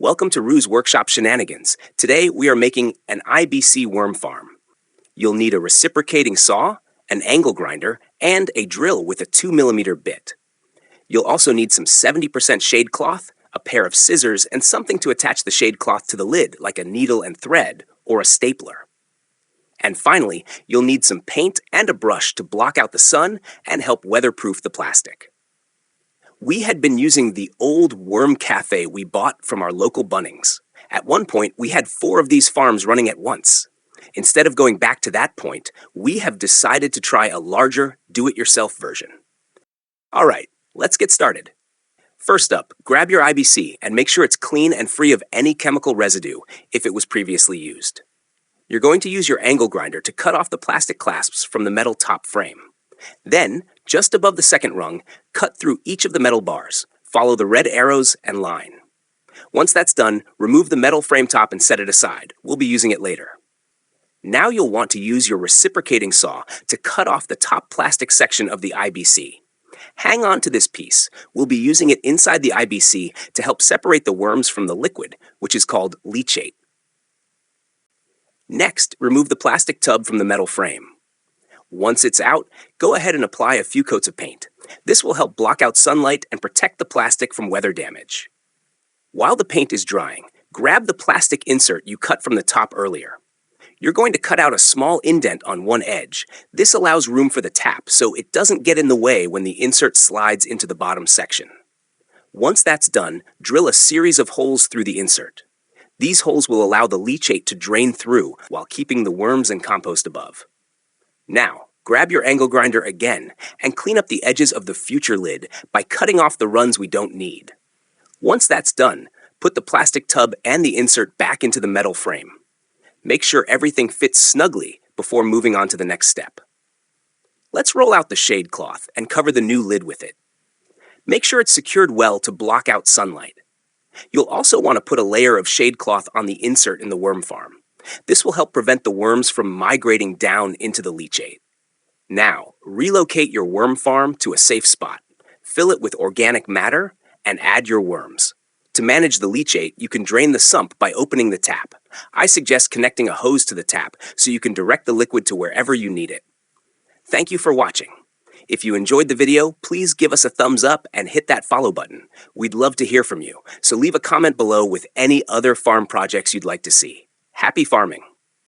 Welcome to Rue's Workshop Shenanigans. Today we are making an IBC worm farm. You'll need a reciprocating saw, an angle grinder, and a drill with a 2mm bit. You'll also need some 70% shade cloth, a pair of scissors, and something to attach the shade cloth to the lid, like a needle and thread or a stapler. And finally, you'll need some paint and a brush to block out the sun and help weatherproof the plastic. We had been using the old worm cafe we bought from our local Bunnings. At one point, we had 4 of these farms running at once. Instead of going back to that point, we have decided to try a larger, do-it-yourself version. All right, let's get started. First up, grab your IBC and make sure it's clean and free of any chemical residue if it was previously used. You're going to use your angle grinder to cut off the plastic clasps from the metal top frame. Then, just above the second rung, cut through each of the metal bars. Follow the red arrows and line. Once that's done, remove the metal frame top and set it aside. We'll be using it later. Now you'll want to use your reciprocating saw to cut off the top plastic section of the IBC. Hang on to this piece. We'll be using it inside the IBC to help separate the worms from the liquid, which is called leachate. Next, remove the plastic tub from the metal frame. Once it's out, go ahead and apply a few coats of paint. This will help block out sunlight and protect the plastic from weather damage. While the paint is drying, grab the plastic insert you cut from the top earlier. You're going to cut out a small indent on one edge. This allows room for the tap so it doesn't get in the way when the insert slides into the bottom section. Once that's done, drill a series of holes through the insert. These holes will allow the leachate to drain through while keeping the worms and compost above. Now, grab your angle grinder again and clean up the edges of the future lid by cutting off the runs we don't need. Once that's done, put the plastic tub and the insert back into the metal frame. Make sure everything fits snugly before moving on to the next step. Let's roll out the shade cloth and cover the new lid with it. Make sure it's secured well to block out sunlight. You'll also want to put a layer of shade cloth on the insert in the worm farm. This will help prevent the worms from migrating down into the leachate. Now, relocate your worm farm to a safe spot. Fill it with organic matter and add your worms. To manage the leachate, you can drain the sump by opening the tap. I suggest connecting a hose to the tap so you can direct the liquid to wherever you need it. Thank you for watching. If you enjoyed the video, please give us a thumbs up and hit that follow button. We'd love to hear from you, so leave a comment below with any other farm projects you'd like to see. Happy farming!